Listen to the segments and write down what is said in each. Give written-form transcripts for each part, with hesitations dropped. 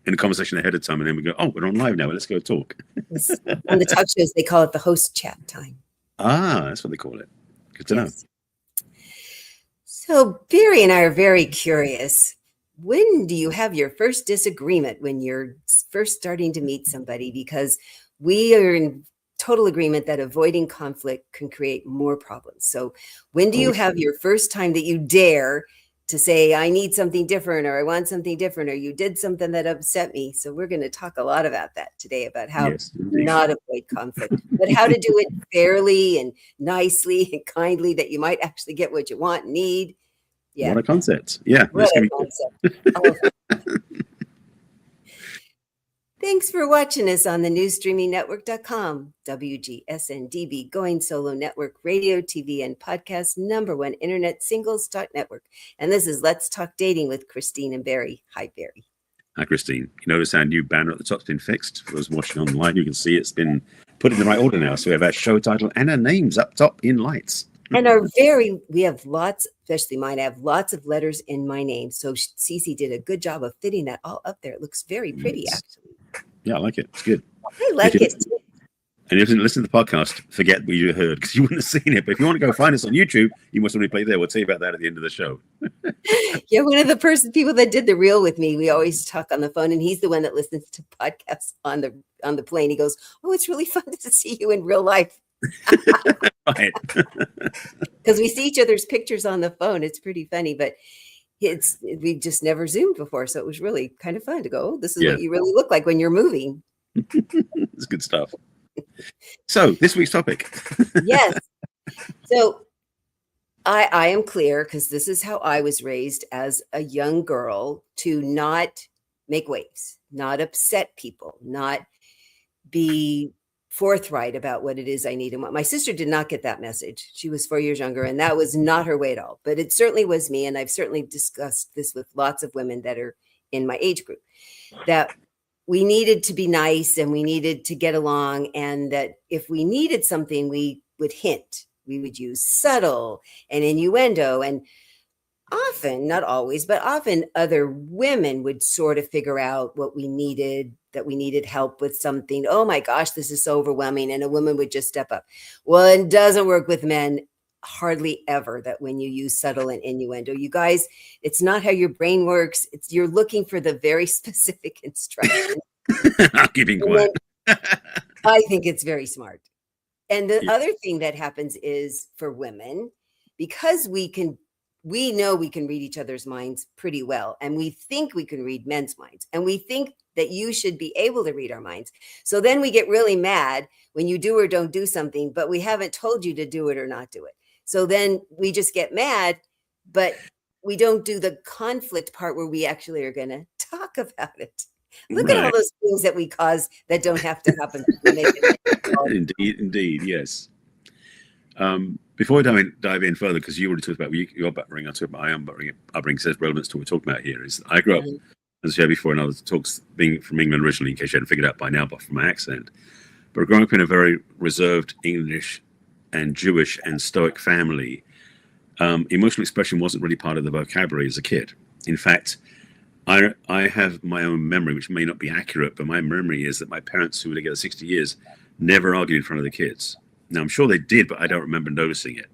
in a conversation ahead of time, and then we go, oh, we're on live now. Let's go talk. On the talk shows, they call it the host chat time. Ah, that's what they call it. Good to know. So Barry and I are very curious. When do you have your first disagreement when you're first starting to meet somebody? Because we are in total agreement that avoiding conflict can create more problems. So when do you have your first time that you dare to say, I need something different, or I want something different, or you did something that upset me? So we're going to talk a lot about that today, about how not avoid conflict, but how to do it fairly and nicely and kindly, that you might actually get what you want and need. Yeah. What a concept. Yeah. What a concept. Thanks for watching us on the newsstreamingnetwork.com, WGSN-DB, Going Solo Network, radio, TV, and podcast, #1 internet singles network. And this is Let's Talk Dating with Christine and Barry. Hi, Barry. Hi, Christine. You notice our new banner at the top's been fixed? For those watching online, you can see it's been put in the right order now. So we have our show title and our names up top in lights. And we have lots, especially mine, I have lots of letters in my name. So Cece did a good job of fitting that all up there. It looks very pretty, actually. Yeah, I like it. It's good. I like it too. And if you didn't listen to the podcast, forget what you heard, because you wouldn't have seen it. But if you want to go find us on YouTube, you must already play there. We'll tell you about that at the end of the show. Yeah, one of the people that did the reel with me, we always talk on the phone, and he's the one that listens to podcasts on the plane. He goes, "Oh, it's really fun to see you in real life." Right. Because we see each other's pictures on the phone. It's pretty funny, but we just never Zoomed before, so it was really kind of fun to go, oh, this is what you really look like when you're moving. It's good stuff. So this week's topic. Yes. So I am clear, because this is how I was raised as a young girl, to not make waves, not upset people, not be forthright about what it is I need and want. My sister did not get that message. She was 4 years younger, and that was not her way at all. But it certainly was me, and I've certainly discussed this with lots of women that are in my age group, that we needed to be nice and we needed to get along, and that if we needed something, we would hint. We would use subtle and innuendo, and often, not always, but often other women would sort of figure out what we needed, that we needed help with something. Oh my gosh, this is so overwhelming. And a woman would just step up. Well, it doesn't work with men hardly ever, that when you use subtle and innuendo. You guys, it's not how your brain works. You're looking for the very specific instruction. I'm keeping quiet. I think it's very smart. And the other thing that happens is, for women, because we know we can read each other's minds pretty well, and we think we can read men's minds, and we think that you should be able to read our minds. So then we get really mad when you do or don't do something, but we haven't told you to do it or not do it. So then we just get mad, but we don't do the conflict part where we actually are going to talk about it. Look at all those things that we cause that don't have to happen. Indeed, yes. Before I dive in further, because you already talked about your upbringing, I talked about my own upbringing, says relevance to what we're talking about here. Is I grew up, as I said before in other talks, being from England originally, in case you hadn't figured out by now, but from my accent. But growing up in a very reserved English and Jewish and Stoic family, emotional expression wasn't really part of the vocabulary as a kid. In fact, I have my own memory, which may not be accurate, but my memory is that my parents, who were together 60 years, never argued in front of the kids. Now, I'm sure they did, but I don't remember noticing it.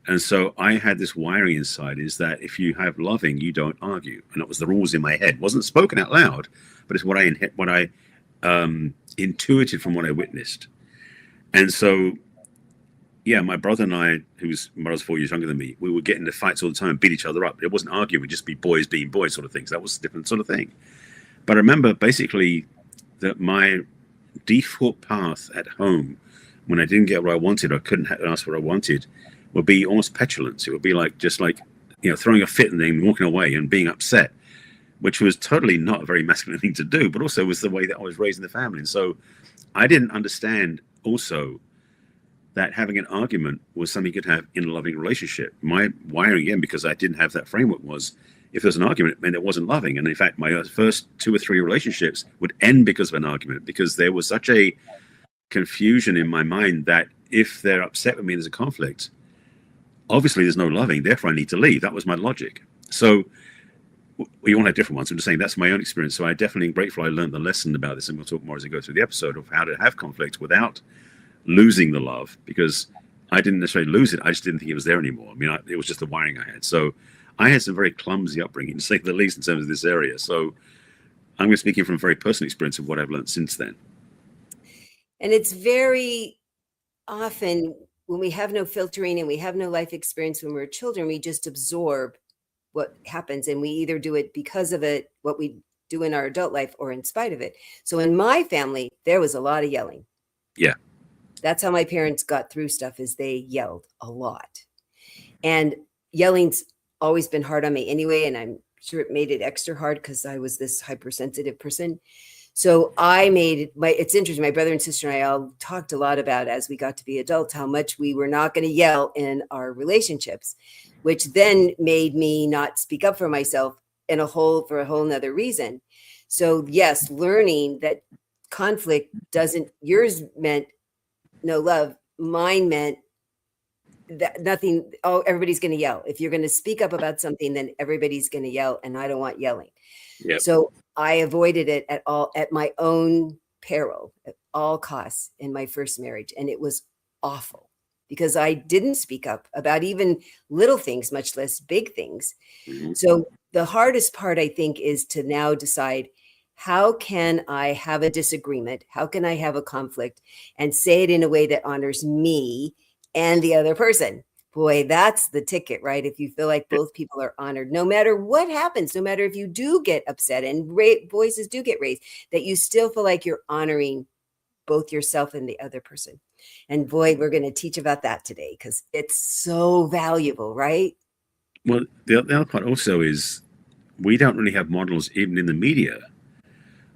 And so I had this wiring inside, is that if you have loving, you don't argue. And that was the rules in my head. It wasn't spoken out loud, but it's what I intuited from what I witnessed. And so, yeah, my brother and I, my brother's 4 years younger than me, we would get into fights all the time and beat each other up. It wasn't arguing, we'd just be boys being boys sort of things. That was a different sort of thing. But I remember basically that my default path at home, when I didn't get what I wanted, or couldn't ask what I wanted, would be almost petulance. It would be just like throwing a fit and then walking away and being upset, which was totally not a very masculine thing to do, but also was the way that I was raised in the family. And so I didn't understand also that having an argument was something you could have in a loving relationship. My wiring, again, because I didn't have that framework, was if there's an argument, it meant it wasn't loving. And in fact, my first 2 or 3 relationships would end because of an argument, because there was such a confusion in my mind that if they're upset with me, there's a conflict. Obviously, there's no loving, therefore I need to leave. That was my logic. So we all have different ones. I'm just saying that's my own experience. So I definitely am grateful I learned the lesson about this, and we'll talk more as we go through the episode of how to have conflict without losing the love, because I didn't necessarily lose it. I just didn't think it was there anymore. I mean, it was just the wiring I had. So I had some very clumsy upbringing, to say the least, in terms of this area. So I'm going to speak from a very personal experience of what I've learned since then. And it's very often when we have no filtering and we have no life experience when we're children, we just absorb what happens, and we either do it because of it, what we do in our adult life, or in spite of it. So in my family, there was a lot of yelling. Yeah. That's how my parents got through stuff, is they yelled a lot. And yelling's always been hard on me anyway, and I'm sure it made it extra hard because I was this hypersensitive person. So I made it's interesting. My brother and sister and I all talked a lot about, as we got to be adults, how much we were not going to yell in our relationships, which then made me not speak up for myself for a whole nother reason. So yes, learning that conflict yours meant no love, mine meant that nothing. Oh, everybody's going to yell. If you're going to speak up about something, then everybody's going to yell, and I don't want yelling. Yep. So I avoided it at my own peril, at all costs, in my first marriage. And it was awful because I didn't speak up about even little things, much less big things. Mm-hmm. So the hardest part, I think, is to now decide, how can I have a disagreement? How can I have a conflict and say it in a way that honors me and the other person? Boy, that's the ticket, right? If you feel like both people are honored, no matter what happens, no matter if you do get upset and voices do get raised, that you still feel like you're honoring both yourself and the other person. And boy, we're going to teach about that today because it's so valuable, right? Well, the other part also is we don't really have models, even in the media,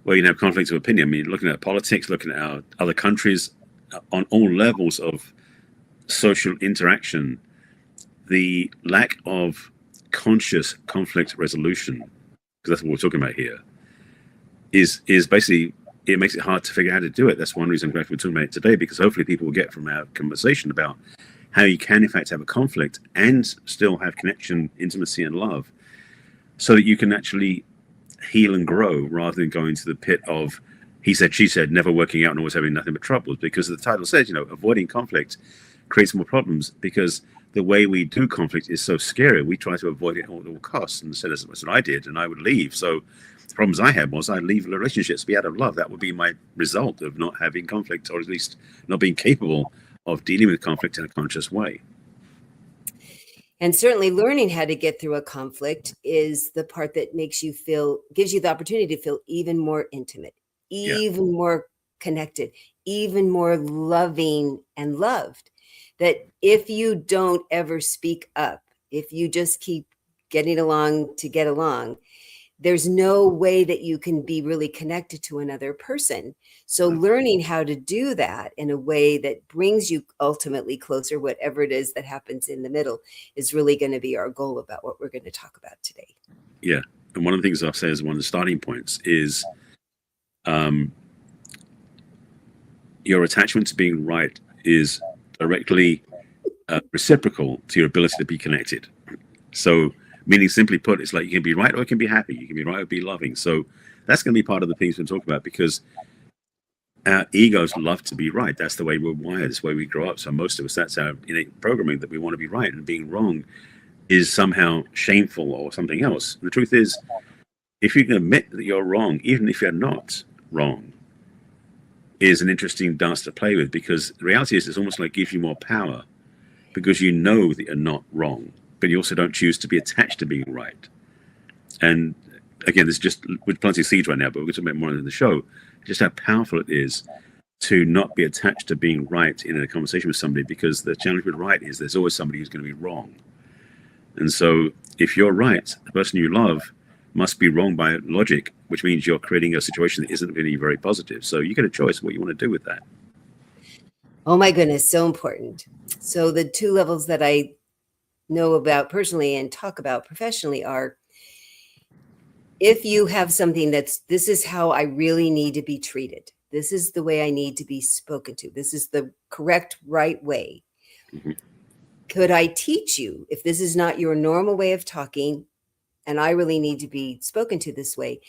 where you have conflicts of opinion. I mean, looking at politics, looking at our other countries, on all levels of social interaction, the lack of conscious conflict resolution, because that's what we're talking about here, is basically, it makes it hard to figure out how to do it. That's one reason I'm glad we're talking about it today, because hopefully people will get from our conversation about how you can, in fact, have a conflict and still have connection, intimacy, and love, so that you can actually heal and grow, rather than going to the pit of he said, she said, never working out and always having nothing but troubles. Because the title says, avoiding conflict creates more problems, because the way we do conflict is so scary. We try to avoid it at all costs. And so that's what I did, and I would leave. So the problems I had was I'd leave relationships, be out of love. That would be my result of not having conflict, or at least not being capable of dealing with conflict in a conscious way. And certainly learning how to get through a conflict is the part that gives you the opportunity to feel even more intimate, even more connected, even more loving and loved. That if you don't ever speak up, if you just keep getting along to get along, there's no way that you can be really connected to another person. So learning how to do that in a way that brings you ultimately closer, whatever it is that happens in the middle, is really going to be our goal about what we're going to talk about today. Yeah. And one of the things I'll say as one of the starting points is your attachment to being right is directly reciprocal to your ability to be connected. So, meaning, simply put, it's like you can be right or you can be happy. You can be right or be loving. So that's going to be part of the things we're talking about, because our egos love to be right. That's the way we're wired. That's the way we grow up. So most of us, that's our innate programming, that we want to be right, and being wrong is somehow shameful or something else. And the truth is, if you can admit that you're wrong, even if you're not wrong, is an interesting dance to play with, because the reality is it's almost like gives you more power, because you know that you're not wrong, but you also don't choose to be attached to being right. And again, this is just, we're planting seeds right now, but we're going to talk about more in the show, just how powerful it is to not be attached to being right in a conversation with somebody, because the challenge with right is there's always somebody who's going to be wrong. And so if you're right, the person you love must be wrong by logic, which means you're creating a situation that isn't really very positive. So you get a choice what you want to do with that. Oh my goodness, so important. So the two levels that I know about personally and talk about professionally are, if you have something this is how I really need to be treated. This is the way I need to be spoken to. This is the correct, right way. Mm-hmm. Could I teach you, if this is not your normal way of talking, and I really need to be spoken to this way.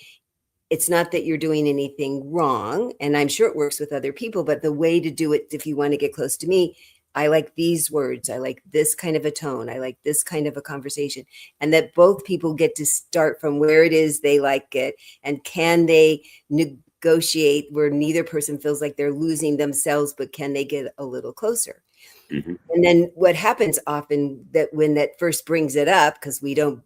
It's not that you're doing anything wrong, and I'm sure it works with other people, but the way to do it, if you want to get close to me, I like these words. I like this kind of a tone. I like this kind of a conversation. And that both people get to start from where it is they like it. And can they negotiate where neither person feels like they're losing themselves, but can they get a little closer? Mm-hmm. And then what happens often that when that first brings it up, because we don't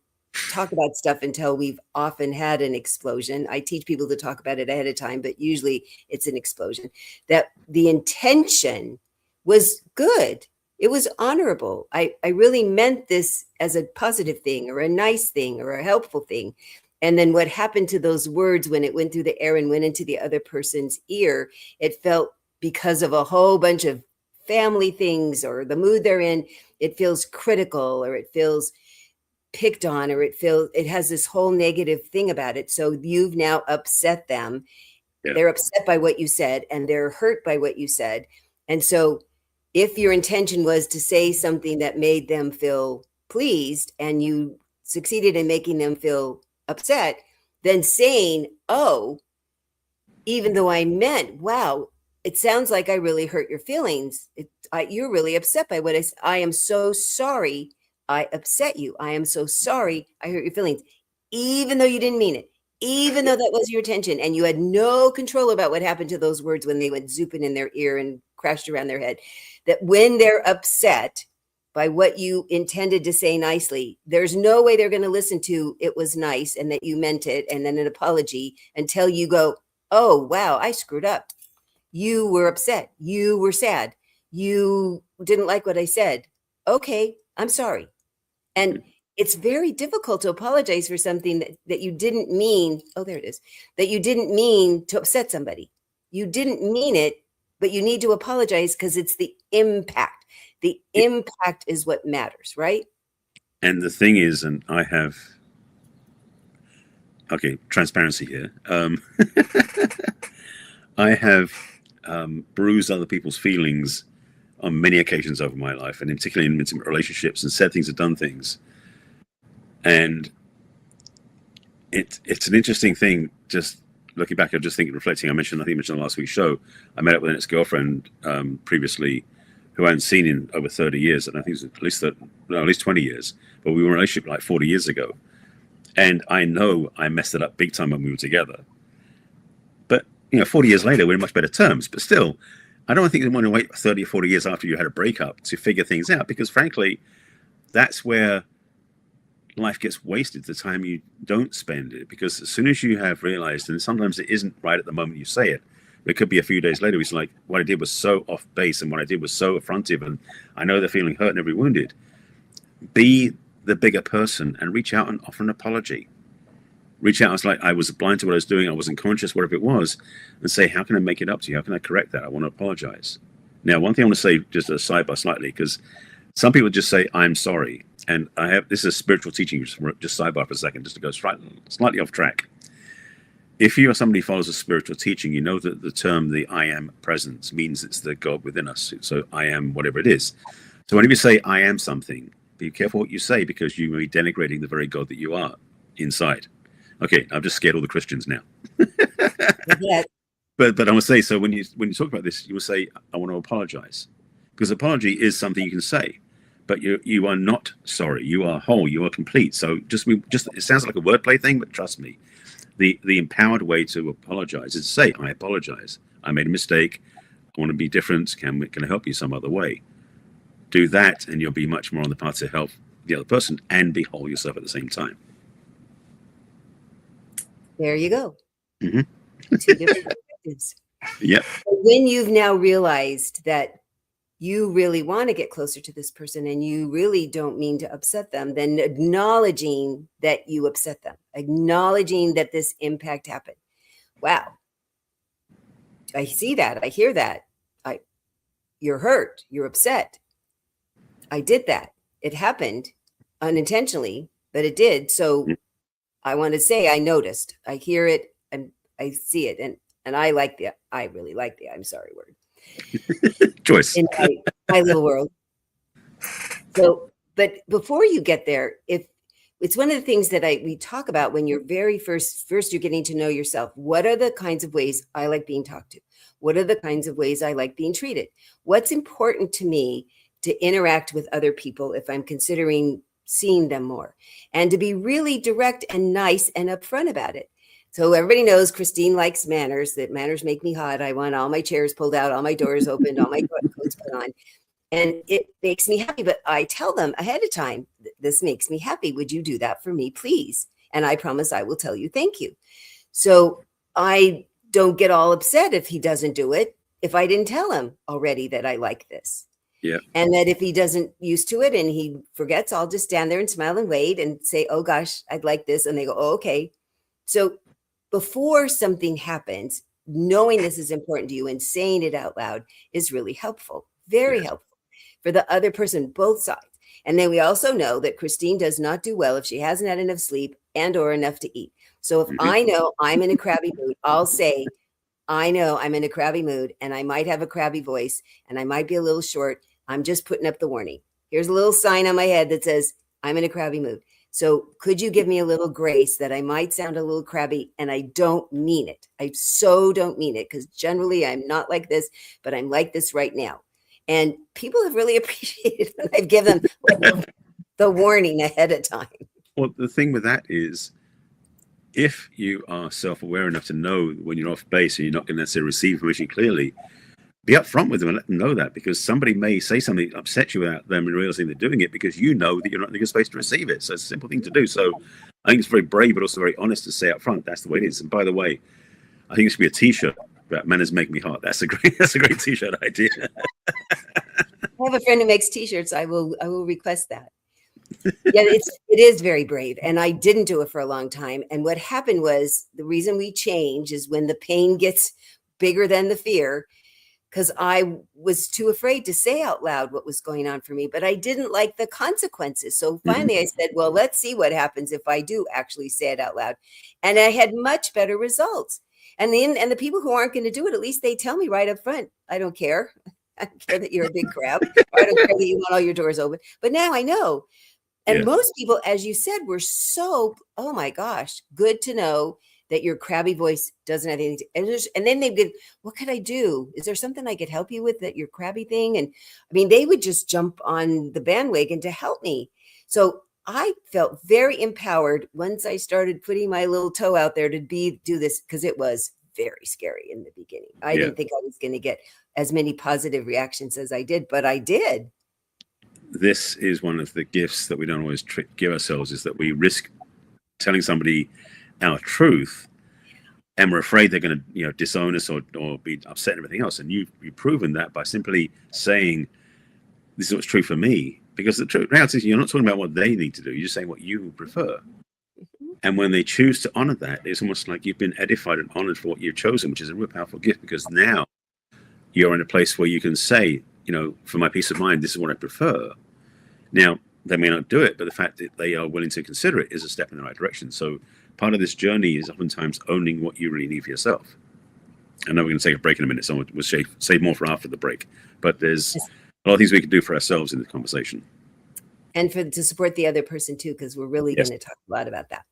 talk about stuff until we've often had an explosion. I teach people to talk about it ahead of time, but usually it's an explosion. That the intention was good. It was honorable. I really meant this as a positive thing or a nice thing or a helpful thing. And then what happened to those words when it went through the air and went into the other person's ear, it felt, because of a whole bunch of family things or the mood they're in, it feels critical, or it feels picked on, or it has this whole negative thing about it. So you've now upset them. Yeah. They're upset by what you said, and they're hurt by what you said. And so if your intention was to say something that made them feel pleased and you succeeded in making them feel upset, then saying, oh, even though I meant, wow, it sounds like I really hurt your feelings. You're really upset by what I am so sorry I upset you. I am so sorry I hurt your feelings, even though you didn't mean it, even though that was your intention, and you had no control about what happened to those words when they went zooping in their ear and crashed around their head. That when they're upset by what you intended to say nicely, there's no way they're going to listen to it was nice and that you meant it and then an apology until you go, oh, wow, I screwed up. You were upset. You were sad. You didn't like what I said. Okay, I'm sorry. And it's very difficult to apologize for something that you didn't mean. Oh, there it is. That you didn't mean to upset somebody. You didn't mean it, but you need to apologize because it's the impact. The impact is what matters, right? And the thing is, and I have, okay, transparency here. I have bruised other people's feelings on many occasions over my life, and in particularly in intimate relationships, and said things and done things. And it's an interesting thing, just looking back, I'm just thinking, reflecting, I think I mentioned on last week's show, I met up with an ex-girlfriend previously who I hadn't seen in over 30 years, and I think it was at least 20 years, but we were in a relationship like 40 years ago. And I know I messed it up big time when we were together. But, 40 years later, we're in much better terms. But still, I don't think you want to wait 30 or 40 years after you had a breakup to figure things out, because frankly, that's where life gets wasted, the time you don't spend it. Because as soon as you have realized, and sometimes it isn't right at the moment you say it, it could be a few days later, it's like, what I did was so off base, and what I did was so affrontive, and I know they're feeling hurt and every wounded. Be the bigger person and reach out and offer an apology. Reach out, it's like, I was blind to what I was doing, I wasn't conscious, whatever it was, and say, how can I make it up to you? How can I correct that? I want to apologize. Now, one thing I want to say, just a sidebar slightly, because some people just say, I'm sorry. And this is a spiritual teaching, just sidebar for a second, just to go slightly off track. If you are somebody who follows a spiritual teaching, you know that the term, the I am presence, means it's the God within us. So I am whatever it is. So whenever you say I am something, be careful what you say, because you may be denigrating the very God that you are inside. Okay, I've just scared all the Christians now. Yeah. But I want to say, so when you talk about this, you will say, I want to apologize. Because apology is something you can say, but you are not sorry. You are whole. You are complete. So just it sounds like a wordplay thing, but trust me, the empowered way to apologize is to say, I apologize. I made a mistake. I want to be different. Can I help you some other way? Do that, and you'll be much more on the path to help the other person and be whole yourself at the same time. There you go. Mm-hmm. 2 different perspectives. Yep. When you've now realized that you really want to get closer to this person and you really don't mean to upset them, then acknowledging that you upset them, acknowledging that this impact happened. Wow. I see that. I hear that. You're hurt. You're upset. I did that. It happened unintentionally, but it did. So I want to say I noticed. I hear it and I see it. And I really like the I'm sorry word. Choice. In my little world. So, but before you get there, if it's one of the things that we talk about when you're very first you're getting to know yourself. What are the kinds of ways I like being talked to? What are the kinds of ways I like being treated? What's important to me to interact with other people if I'm considering seeing them more, and to be really direct and nice and upfront about it. So everybody knows Christine likes manners, that manners make me hot. I want all my chairs pulled out, all my doors opened, all my coats put on. And it makes me happy. But I tell them ahead of time, this makes me happy. Would you do that for me, please? And I promise I will tell you thank you. So I don't get all upset if he doesn't do it, if I didn't tell him already that I like this. Yeah. And that if he doesn't used to it and he forgets, I'll just stand there and smile and wait and say, oh gosh, I'd like this. And they go, oh, okay. So before something happens, knowing this is important to you and saying it out loud is really helpful, very helpful for the other person, both sides. And then we also know that Christine does not do well if she hasn't had enough sleep and or enough to eat. So if I know I'm in a crabby mood, I'll say, I know I'm in a crabby mood and I might have a crabby voice and I might be a little short. I'm just putting up the warning. Here's a little sign on my head that says, I'm in a crabby mood. So could you give me a little grace that I might sound a little crabby and I don't mean it. I so don't mean it, because generally I'm not like this, but I'm like this right now. And people have really appreciated when I've given them the warning ahead of time. Well, the thing with that is, if you are self-aware enough to know when you're off base and you're not going to necessarily receive information clearly, be upfront with them and let them know that, because somebody may say something that upsets you without them realizing they're doing it, because you know that you're not in a good space to receive it. So it's a simple thing to do. So I think it's very brave, but also very honest to say up front, that's the way it is. And by the way, I think it should be a t-shirt about manners make me hot. That's a great t-shirt idea. I have a friend who makes t-shirts. I will request that. Yeah, it is very brave. And I didn't do it for a long time. And what happened was, the reason we change is when the pain gets bigger than the fear, because I was too afraid to say out loud what was going on for me, but I didn't like the consequences. So finally I said, well, let's see what happens if I do actually say it out loud. And I had much better results. And the people who aren't going to do it, at least they tell me right up front, I don't care. I don't care that you're a big crab. Or I don't care that you want all your doors open. But now I know. And most people, as you said, were so, oh my gosh, good to know that your crabby voice doesn't have anything to, and then they'd go, what could I do? Is there something I could help you with, that your crabby thing? And I mean, they would just jump on the bandwagon to help me. So I felt very empowered once I started putting my little toe out there to do this, because it was very scary in the beginning. I didn't think I was going to get as many positive reactions as I did, but I did. This is one of the gifts that we don't always give ourselves, is that we risk telling somebody our truth and we're afraid they're going to disown us or be upset and everything else. And you've proven that by simply saying, this is what's true for me, because the reality is you're not talking about what they need to do, you're just saying what you prefer. And when they choose to honor that, it's almost like you've been edified and honored for what you've chosen, which is a real powerful gift, because now you're in a place where you can say, for my peace of mind, this is what I prefer. Now, they may not do it, but the fact that they are willing to consider it is a step in the right direction. So part of this journey is oftentimes owning what you really need for yourself. I know we're going to take a break in a minute, so we'll save more for after the break. But there's a lot of things we can do for ourselves in the conversation. And to support the other person too, because we're really going to talk a lot about that.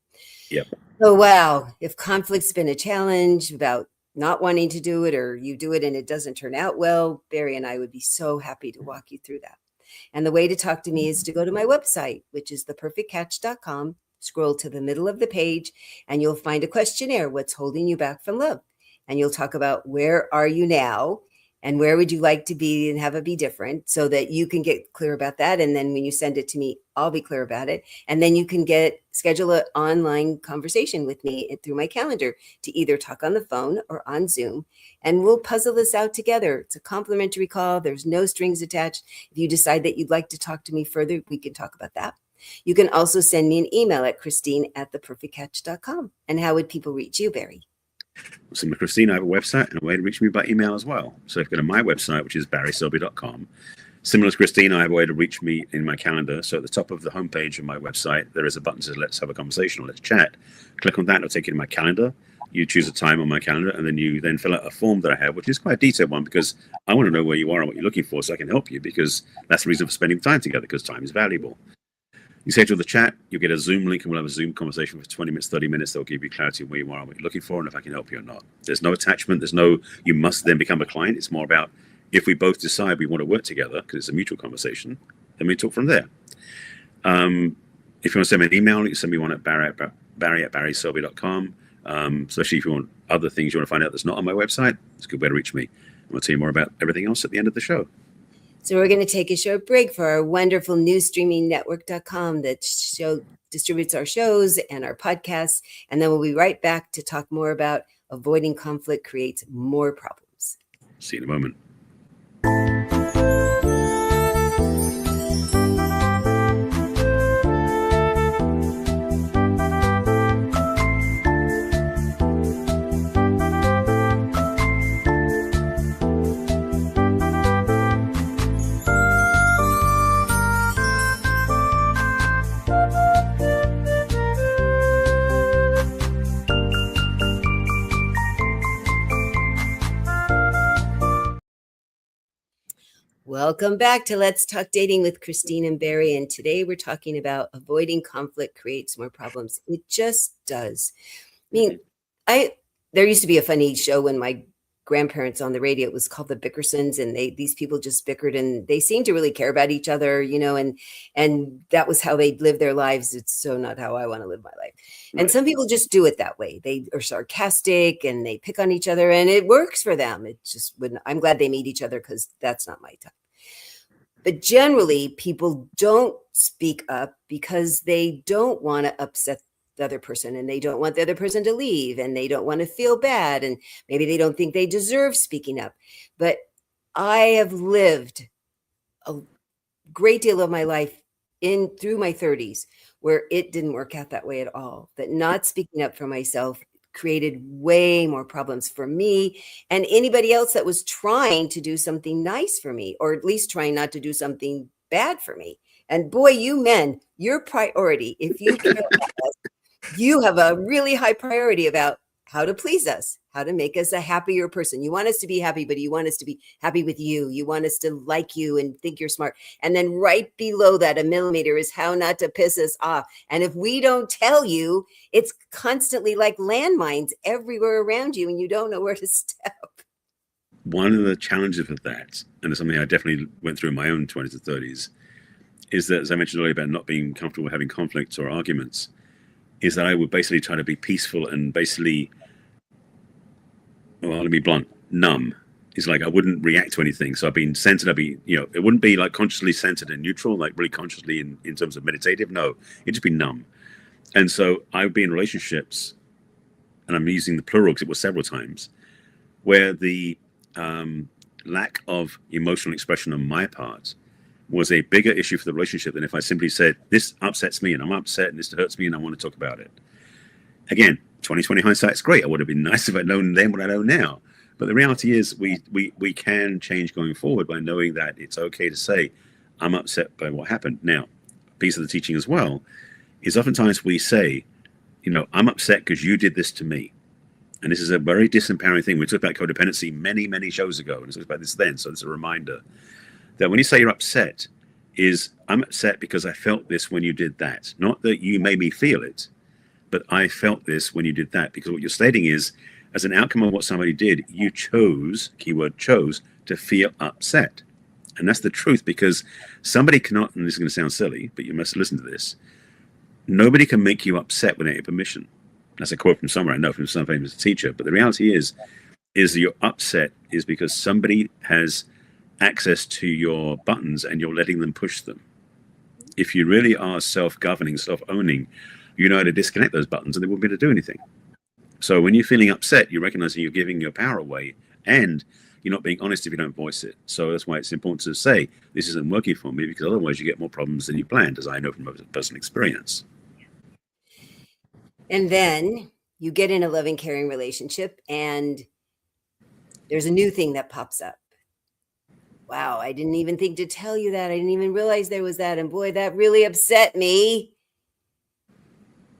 Yep. So, wow, if conflict's been a challenge about not wanting to do it, or you do it and it doesn't turn out well, Barry and I would be so happy to walk you through that. And the way to talk to me is to go to my website, which is theperfectcatch.com. Scroll to the middle of the page and you'll find a questionnaire, what's holding you back from love. And you'll talk about where are you now and where would you like to be and have it be different, so that you can get clear about that. And then when you send it to me, I'll be clear about it. And then you can schedule an online conversation with me through my calendar to either talk on the phone or on Zoom. And we'll puzzle this out together. It's a complimentary call. There's no strings attached. If you decide that you'd like to talk to me further, we can talk about that. You can also send me an email at Christine@theperfectcatch.com. And how would people reach you, Barry? So, Christine, I have a website and a way to reach me by email as well. So if you go to my website, which is barryselby.com, similar to Christine, I have a way to reach me in my calendar. So at the top of the homepage of my website, there is a button that says, let's have a conversation or let's chat. Click on that, it'll take you to my calendar. You choose a time on my calendar, and then you fill out a form that I have, which is quite a detailed one, because I want to know where you are and what you're looking for so I can help you, because that's the reason for spending time together, because time is valuable. You schedule the chat, you'll get a Zoom link, and we'll have a Zoom conversation for 20 minutes, 30 minutes. They'll give you clarity on where you are and what you're looking for, and if I can help you or not. There's no attachment. There's no, you must then become a client. It's more about if we both decide we want to work together, because it's a mutual conversation, then we talk from there. If you want to send me an email, you can send me one at barry@barryselby.com. Especially if you want other things you want to find out that's not on my website, it's a good way to reach me. We'll tell you more about everything else at the end of the show. So we're going to take a short break for our wonderful new streaming network.com that distributes our shows and our podcasts. And then we'll be right back to talk more about avoiding conflict creates more problems. See you in a moment. Welcome back to Let's Talk Dating with Christine and Barry. And today we're talking about avoiding conflict creates more problems. It just does. I mean, there used to be a funny show when my grandparents on the radio, it was called The Bickersons, and these people just bickered, and they seemed to really care about each other, you know, and that was how they lived their lives. It's so not how I want to live my life. Right. And some people just do it that way. They are sarcastic and they pick on each other, and it works for them. It just wouldn't. I'm glad they meet each other because that's not my type. But generally, people don't speak up because they don't want to upset the other person, and they don't want the other person to leave, and they don't want to feel bad, and maybe they don't think they deserve speaking up. But I have lived a great deal of my life through my 30s where it didn't work out that way at all, that not speaking up for myself created way more problems for me and anybody else that was trying to do something nice for me, or at least trying not to do something bad for me. And boy, you men, your priority, if you care about us, you have a really high priority about how to please us, how to make us a happier person. You want us to be happy, but you want us to be happy with you. You want us to like you and think you're smart. And then right below that, a millimeter, is how not to piss us off. And if we don't tell you, it's constantly like landmines everywhere around you, and you don't know where to step. One of the challenges with that, and it's something I definitely went through in my own 20s and 30s, is that, as I mentioned earlier about not being comfortable having conflicts or arguments, is that I would basically try to be peaceful and basically, well, let me be blunt, numb. It's like I wouldn't react to anything. So I've been centered. It wouldn't be like consciously centered and neutral, like really consciously in terms of meditative. No, it'd just be numb. And so I would be in relationships, and I'm using the plural because it was several times, where the lack of emotional expression on my part was a bigger issue for the relationship than if I simply said, this upsets me and I'm upset and this hurts me and I want to talk about it. Again, 2020 hindsight's great. I would have been nice if I'd known then what I know now. But the reality is we can change going forward by knowing that it's okay to say, I'm upset by what happened. Now, a piece of the teaching as well is oftentimes we say, I'm upset because you did this to me. And this is a very disempowering thing. We talked about codependency many, many shows ago, and we talked about this then. So it's a reminder that when you say you're upset, I'm upset because I felt this when you did that. Not that you made me feel it, but I felt this when you did that. Because what you're stating is, as an outcome of what somebody did, you chose, keyword chose, to feel upset. And that's the truth, because somebody cannot, and this is going to sound silly, but you must listen to this, nobody can make you upset without your permission. That's a quote from somewhere I know, from some famous teacher. But the reality is that you're upset is because somebody has access to your buttons and you're letting them push them. If you really are self-governing, self-owning, you know how to disconnect those buttons and they won't be able to do anything. So when you're feeling upset, you're recognizing you're giving your power away, and you're not being honest if you don't voice it. So that's why it's important to say, this isn't working for me, because otherwise you get more problems than you planned, as I know from personal experience. And then you get in a loving, caring relationship, and there's a new thing that pops up. Wow, I didn't even think to tell you that. I didn't even realize there was that. And boy, that really upset me.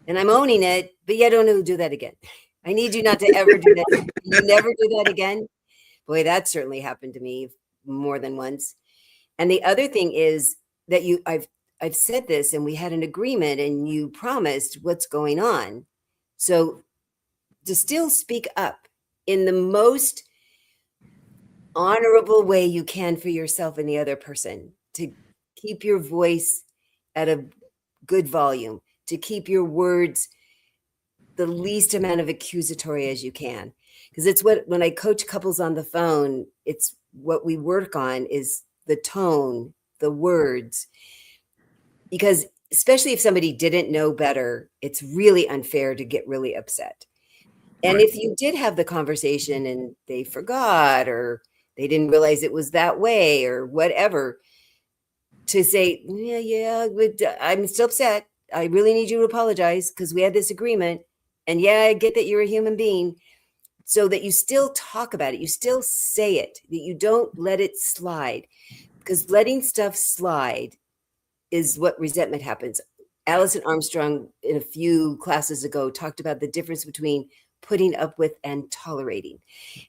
And I'm owning it, but yeah, don't do that again. I need you not to ever do that. You never do that again. Boy, that certainly happened to me more than once. And the other thing is that I've I've said this and we had an agreement and you promised what's going on. So to still speak up in the most honorable way you can for yourself and the other person, to keep your voice at a good volume, to keep your words the least amount of accusatory as you can. Because it's what, when I coach couples on the phone, it's what we work on is the tone, the words. Because especially if somebody didn't know better, it's really unfair to get really upset. And Right. if you did have the conversation and they forgot or they didn't realize it was that way or whatever, to say, yeah, I'm still upset. I really need you to apologize because we had this agreement. And yeah, I get that you're a human being. So that you still talk about it, you still say it, that you don't let it slide. Because letting stuff slide is what resentment happens. Alison Armstrong, in a few classes ago, talked about the difference between putting up with and tolerating.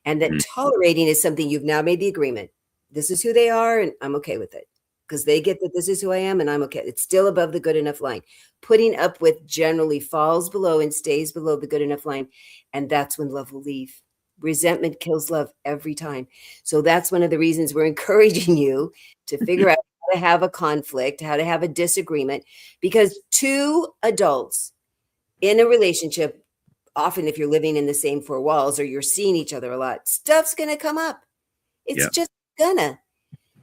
And that tolerating is something you've now made the agreement. This is who they are, and I'm okay with it. Because they get that this is who I am, and I'm okay. It's still above the good enough line. Putting up with generally falls below and stays below the good enough line. And that's when love will leave. Resentment kills love every time. So that's one of the reasons we're encouraging you to figure out how to have a conflict, how to have a disagreement, because two adults in a relationship, often if you're living in the same four walls or you're seeing each other a lot, stuff's going to come up. It's just gonna.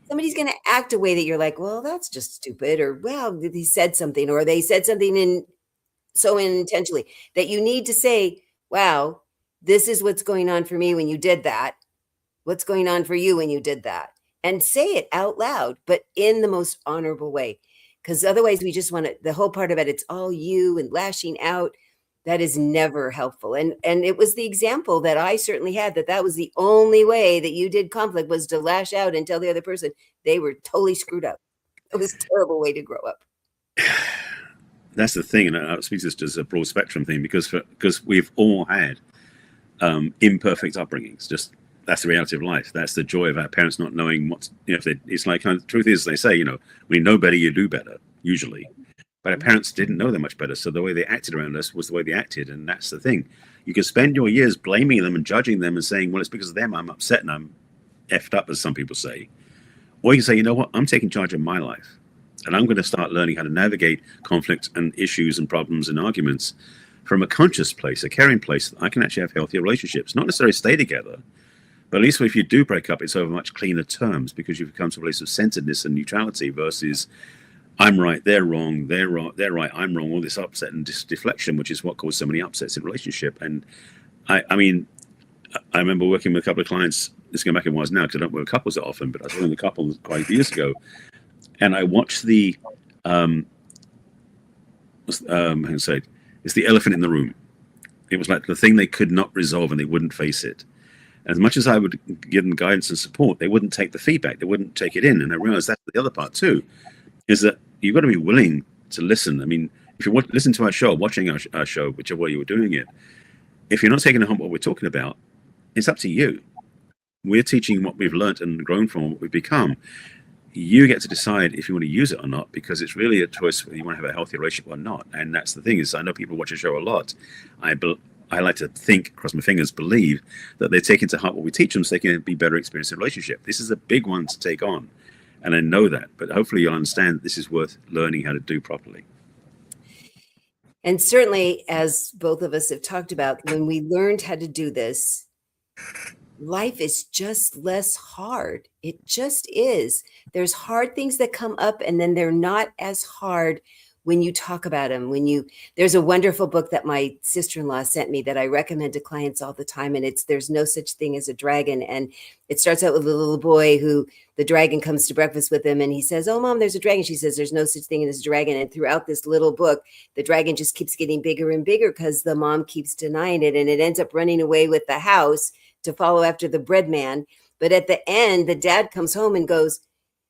Somebody's going to act a way that you're like, well, that's just stupid, or well, he said something, or they said something so unintentionally that you need to say, wow, this is what's going on for me when you did that. What's going on for you when you did that? And say it out loud, but in the most honorable way. Because otherwise we just want to, the whole part of it's all you and lashing out. That is never helpful. And it was the example that I certainly had, that was the only way that you did conflict, was to lash out and tell the other person they were totally screwed up. It was a terrible way to grow up. That's the thing, and I speak this as a broad spectrum thing, because we've all had imperfect upbringings. Just that's the reality of life. That's the joy of our parents not knowing what's, it's like, the truth is, they say, when you know better, you do better, usually. But our parents didn't know that much better. So the way they acted around us was the way they acted. And that's the thing. You can spend your years blaming them and judging them and saying, well, it's because of them I'm upset and I'm effed up, as some people say. Or you can say, you know what, I'm taking charge of my life. And I'm going to start learning how to navigate conflict and issues and problems and arguments from a conscious place, a caring place. I can actually have healthier relationships, not necessarily stay together, but at least if you do break up, it's over much cleaner terms, because you've come to a place of centeredness and neutrality versus I'm right, they're wrong, they're right, I'm wrong, all this upset and deflection, which is what caused so many upsets in relationship. And I mean, I remember working with a couple of clients, this is going back in was now, because I don't work with couples that often, but I was working with a couple quite a few years ago, and I watched the, how to say it, it's the elephant in the room. It was like the thing they could not resolve and they wouldn't face it. As much as I would give them guidance and support, they wouldn't take the feedback, they wouldn't take it in. And I realized that's the other part too, is that you've got to be willing to listen. I mean, if you listen to our show, watching our show, whichever way you were doing it, if you're not taking home what we're talking about, it's up to you. We're teaching what we've learned and grown from, what we've become. You get to decide if you want to use it or not, because it's really a choice whether you want to have a healthy relationship or not. And that's the thing, is I know people watch the show a lot. I like to think, cross my fingers, believe that they take into heart what we teach them so they can be better experienced in a relationship. This is a big one to take on. And I know that, but hopefully you'll understand that this is worth learning how to do properly. And certainly, as both of us have talked about, when we learned how to do this, life is just less hard. It just is. There's hard things that come up, and then they're not as hard when you talk about them. There's a wonderful book that my sister-in-law sent me that I recommend to clients all the time. And it's There's No Such Thing as a Dragon. And it starts out with a little boy who the dragon comes to breakfast with him. And he says, oh, Mom, there's a dragon. She says, there's no such thing as a dragon. And throughout this little book, the dragon just keeps getting bigger and bigger because the mom keeps denying it. And it ends up running away with the house to follow after the bread man. But at the end, the dad comes home and goes,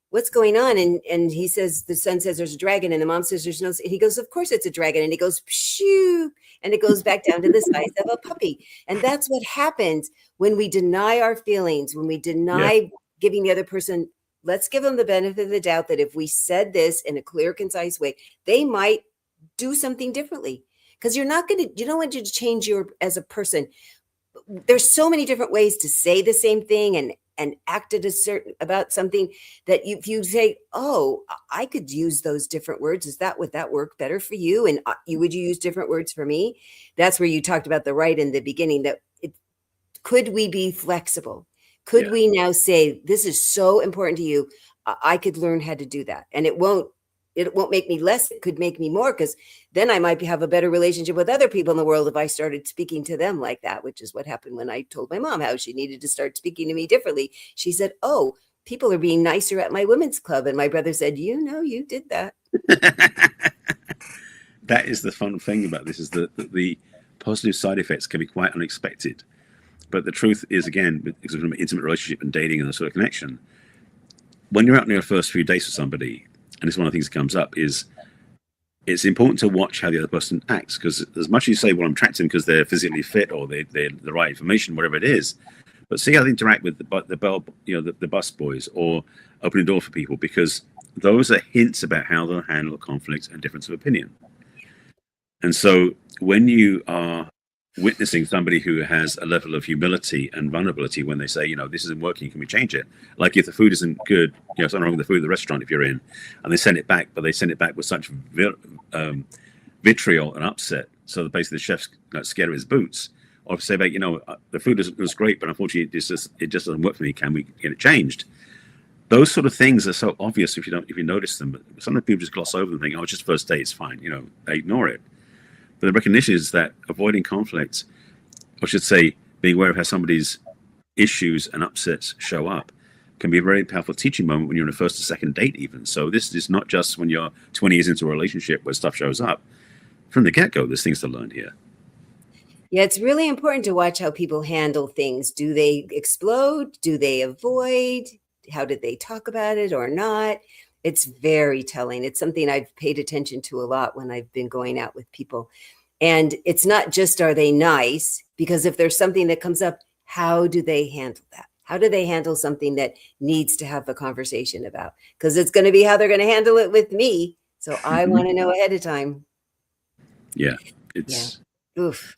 what's going on? And he says, the son says there's a dragon, and the mom says there's no, and he goes, of course it's a dragon. And he goes, pshoo, and it goes back down to the size of a puppy. And that's what happens when we deny our feelings, when we deny giving the other person let's give them the benefit of the doubt that if we said this in a clear, concise way, they might do something differently. Because you don't want you to change as a person. There's so many different ways to say the same thing and act about something that if you say, oh, I could use those different words. Would that work better for you? And would you use different words for me? That's where you talked about the right in the beginning, that could we be flexible? Could we now say, this is so important to you. I could learn how to do that. And it won't make me less. It could make me more, because then I might have a better relationship with other people in the world if I started speaking to them like that, which is what happened when I told my mom how she needed to start speaking to me differently. She said, oh, people are being nicer at my women's club. And my brother said, you did that. That is the fun thing about this, is that the positive side effects can be quite unexpected. But the truth is, again, because of an intimate relationship and dating and the sort of connection, when you're out in your first few dates with somebody, and it's one of the things that comes up, is it's important to watch how the other person acts. Because as much as you say, well, I'm attracted because they're physically fit or they're the right information, whatever it is, but see how they interact with the bus boys, or open a door for people, because those are hints about how they'll handle conflict and difference of opinion. And so when you are witnessing somebody who has a level of humility and vulnerability when they say, this isn't working, can we change it? Like if the food isn't good, something wrong with the food at the restaurant if you're in, and they send it back, but they send it back with such vitriol and upset, so that basically the chef's scared of his boots. Or if say, the food was great, but unfortunately it just doesn't work for me, can we get it changed? Those sort of things are so obvious if you notice them. But sometimes people just gloss over them and think, oh, it's just first date, it's fine, they ignore it. But the recognition is that avoiding conflict, or I should say, being aware of how somebody's issues and upsets show up, can be a very powerful teaching moment when you're on a first or second date even. So this is not just when you're 20 years into a relationship where stuff shows up. From the get-go, there's things to learn here. Yeah, it's really important to watch how people handle things. Do they explode? Do they avoid? How did they talk about it or not? It's very telling. It's something I've paid attention to a lot when I've been going out with people. And it's not just, are they nice? Because if there's something that comes up, how do they handle that? How do they handle something that needs to have a conversation about? Because it's going to be how they're going to handle it with me. So I want to know ahead of time. Yeah. It's oof.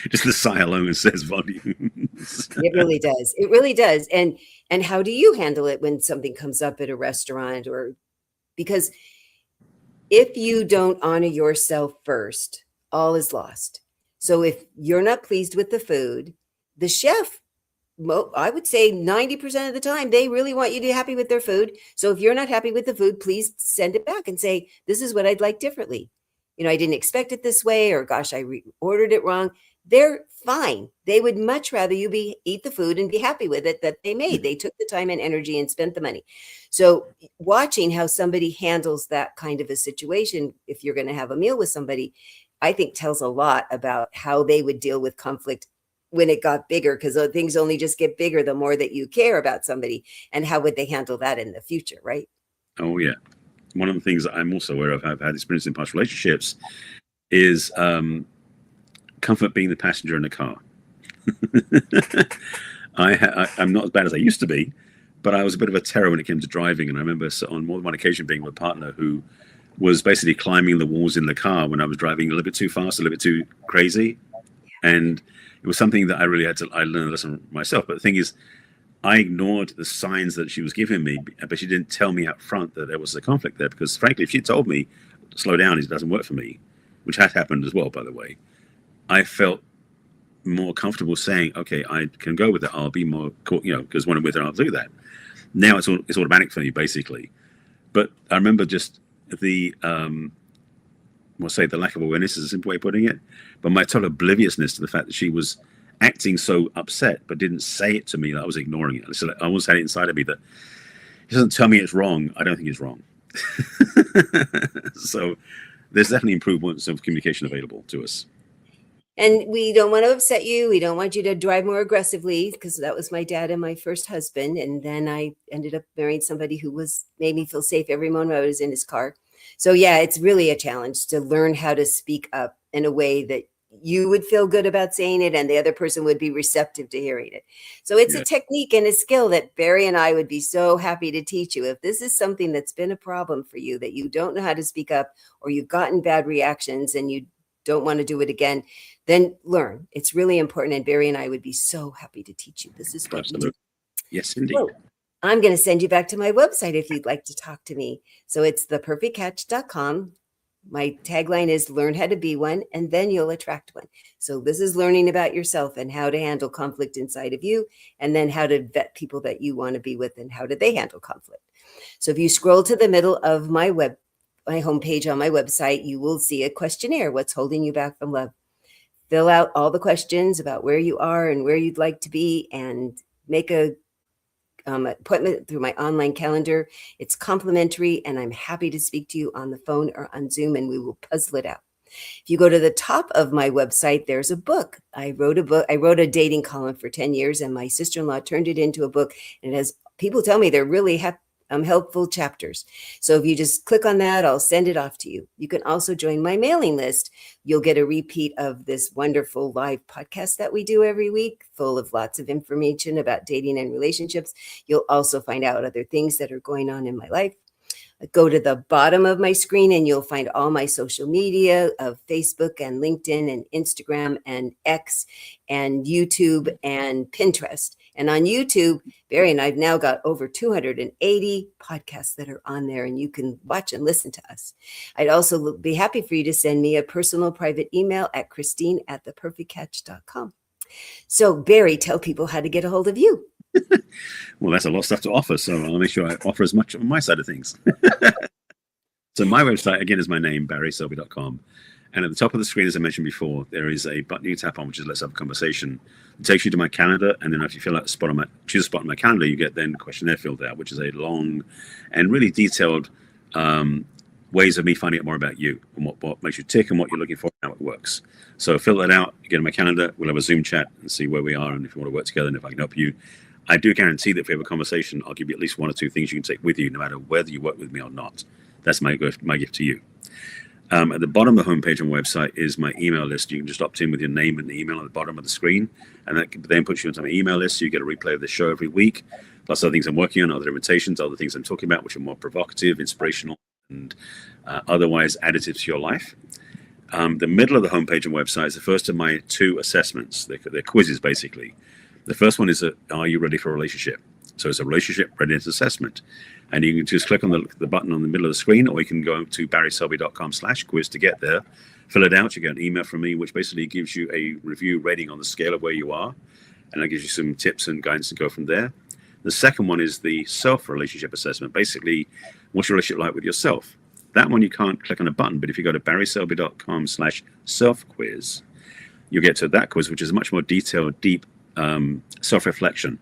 Just the sigh alone says volumes. It really does. It really does. And how do you handle it when something comes up at a restaurant? Or because if you don't honor yourself first, all is lost. So if you're not pleased with the food, the chef, I would say 90% of the time, they really want you to be happy with their food. So if you're not happy with the food, please send it back and say, this is what I'd like differently. I didn't expect it this way, or gosh, I ordered it wrong. They're fine. They would much rather you eat the food and be happy with it that they made. They took the time and energy and spent the money. So watching how somebody handles that kind of a situation, if you're going to have a meal with somebody, I think tells a lot about how they would deal with conflict when it got bigger, because things only just get bigger the more that you care about somebody, and how would they handle that in the future, right? Oh, yeah. One of the things that I'm also aware of, I've had experience in past relationships, is comfort being the passenger in the car. I'm not as bad as I used to be, but I was a bit of a terror when it came to driving. And I remember on more than one occasion being with a partner who was basically climbing the walls in the car when I was driving a little bit too fast, a little bit too crazy. And it was something that I learned a lesson myself. But the thing is, I ignored the signs that she was giving me, but she didn't tell me up front that there was a conflict there. Because frankly, if she told me, slow down, it doesn't work for me, which had happened as well, by the way, I felt more comfortable saying, okay, I can go with it. I'll be more, because when I'm with her, I'll do that. Now it's automatic for me, basically. But I remember just the lack of awareness is a simple way of putting it, but my total obliviousness to the fact that she was acting so upset, but didn't say it to me, that I was ignoring it. So I almost had it inside of me that he doesn't tell me it's wrong, I don't think it's wrong. So there's definitely improvements of communication available to us. And we don't want to upset you. We don't want you to drive more aggressively, because that was my dad and my first husband. And then I ended up marrying somebody who made me feel safe every moment I was in his car. So yeah, it's really a challenge to learn how to speak up in a way that you would feel good about saying it and the other person would be receptive to hearing it. So it's a technique and a skill that Barry and I would be so happy to teach you. If this is something that's been a problem for you, that you don't know how to speak up, or you've gotten bad reactions and you don't want to do it again, then learn. It's really important. And Barry and I would be so happy to teach you. This is what we do. Yes, indeed. So, I'm going to send you back to my website if you'd like to talk to me. So it's theperfectcatch.com. My tagline is learn how to be one, and then you'll attract one. So this is learning about yourself and how to handle conflict inside of you, and then how to vet people that you want to be with and how do they handle conflict. So if you scroll to the middle of my homepage on my website, you will see a questionnaire. What's holding you back from love? Fill out all the questions about where you are and where you'd like to be, and make a appointment through my online calendar. It's complimentary, and I'm happy to speak to you on the phone or on Zoom, and we will puzzle it out. If you go to the top of my website, there's a book. I wrote a dating column for 10 years, and my sister-in-law turned it into a book. And it has, people tell me they're really helpful chapters. So if you just click on that, I'll send it off to you. You can also join my mailing list. You'll get a repeat of this wonderful live podcast that we do every week, full of lots of information about dating and relationships. You'll also find out other things that are going on in my life. Go to the bottom of my screen and you'll find all my social media of Facebook and LinkedIn and Instagram and X and YouTube and Pinterest. And on YouTube, Barry and I've now got over 280 podcasts that are on there, and you can watch and listen to us. I'd also be happy for you to send me a personal private email at Christine@theperfectcatch.com. So Barry, tell people how to get a hold of you. Well, that's a lot of stuff to offer, so I'll make sure I offer as much on my side of things. So my website, again, is my name, barryselby.com. And at the top of the screen, as I mentioned before, there is a button you tap on, which is Let's Have a Conversation. It takes you to my calendar, and then if you choose a spot on my calendar, you get then a questionnaire filled out, which is a long and really detailed ways of me finding out more about you and what makes you tick and what you're looking for and how it works. So fill that out, get in my calendar, we'll have a Zoom chat and see where we are and if you want to work together and if I can help you. I do guarantee that if we have a conversation, I'll give you at least one or two things you can take with you, no matter whether you work with me or not. That's my gift to you. At the bottom of the homepage on the website is my email list. You can just opt in with your name and the email at the bottom of the screen, and that then puts you into my email list. So you get a replay of the show every week, plus other things I'm working on, other invitations, other things I'm talking about, which are more provocative, inspirational, and otherwise additive to your life. The middle of the homepage and website is the first of my two assessments. They're quizzes, basically. The first one is are you ready for a relationship? So it's a relationship readiness assessment. And you can just click on the button on the middle of the screen, or you can go to barryselby.com/quiz to get there. Fill it out. You get an email from me, which basically gives you a review rating on the scale of where you are. And that gives you some tips and guidance to go from there. The second one is the self-relationship assessment. Basically, what's your relationship like with yourself? That one you can't click on a button, but if you go to barryselby.com/self-quiz, you get to that quiz, which is a much more detailed, deep self-reflection.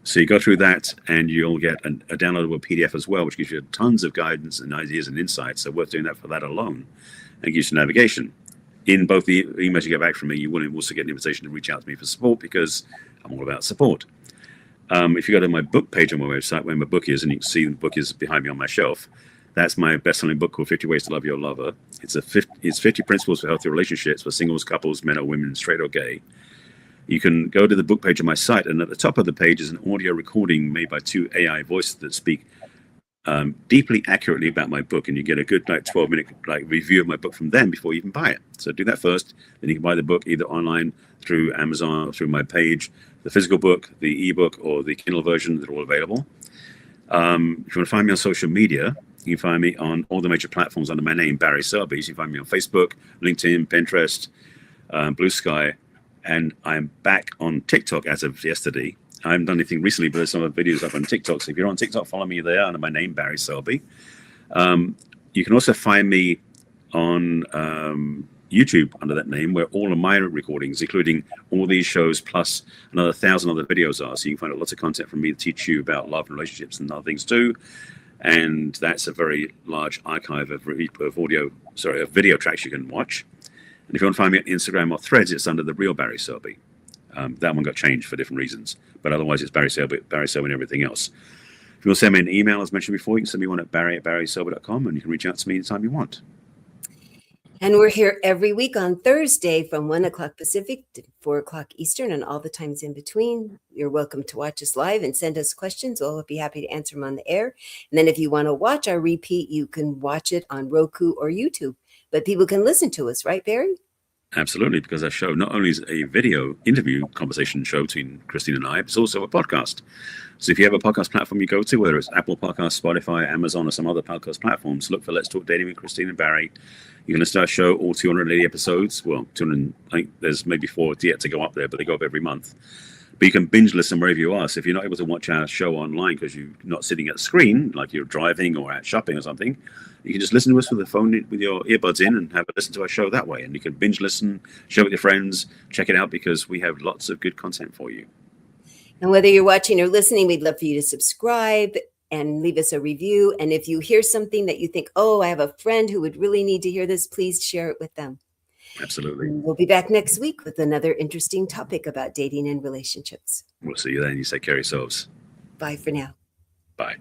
So you go through that and you'll get a downloadable PDF as well, which gives you tons of guidance and ideas and insights. So worth doing that for that alone, and gives you navigation. In both the emails you get back from me, you will also get an invitation to reach out to me for support, because I'm all about support. If you go to my book page on my website, where my book is, and you can see the book is behind me on my shelf, that's my best-selling book called 50 Ways to Love Your Lover. It's 50 principles for healthy relationships for singles, couples, men or women, straight or gay. You can go to the book page of my site, and at the top of the page is an audio recording made by two AI voices that speak deeply accurately about my book, and you get a good 12-minute review of my book from them before you even buy it. So do that first, then you can buy the book either online through Amazon or through my page. The physical book, the ebook, or the Kindle version, they're all available. If you want to find me on social media, you can find me on all the major platforms under my name, Barry Selby. So you can find me on Facebook, LinkedIn, Pinterest, Blue Sky. And I'm back on TikTok as of yesterday. I haven't done anything recently, but there's some videos up on TikTok. So if you're on TikTok, follow me there under my name, Barry Selby. You can also find me on YouTube under that name, where all of my recordings, including all these shows, plus another 1,000 other videos are. So you can find lots of content from me to teach you about love and relationships and other things too. And that's a very large archive of video tracks you can watch. And if you want to find me on Instagram or Threads, it's under the real Barry Selby. That one got changed for different reasons, but otherwise it's Barry Selby and everything else. If you want to send me an email, as mentioned before, you can send me one at barry@barryselby.com, and you can reach out to me anytime you want. And we're here every week on Thursday from 1 o'clock Pacific to 4 o'clock Eastern and all the times in between. You're welcome to watch us live and send us questions. We'll be happy to answer them on the air. And then if you want to watch our repeat, you can watch it on Roku or YouTube. But people can listen to us, right, Barry? Absolutely, because our show not only is a video interview conversation show between Christine and I, it's also a podcast. So if you have a podcast platform you go to, whether it's Apple Podcasts, Spotify, Amazon, or some other podcast platforms, look for Let's Talk Dating with Christine and Barry. You can listen to our show, all 280 episodes. Well, 200, I think there's maybe 4 yet to go up there, but they go up every month. But you can binge listen wherever you are. So if you're not able to watch our show online because you're not sitting at the screen, like you're driving or out shopping or something, you can just listen to us with the phone, with your earbuds in, and have a listen to our show that way. And you can binge listen, share with your friends, check it out, because we have lots of good content for you. And whether you're watching or listening, we'd love for you to subscribe and leave us a review. And if you hear something that you think, oh, I have a friend who would really need to hear this, please share it with them. Absolutely. We'll be back next week with another interesting topic about dating and relationships. We'll see you then. You take care of yourselves. Bye for now. Bye.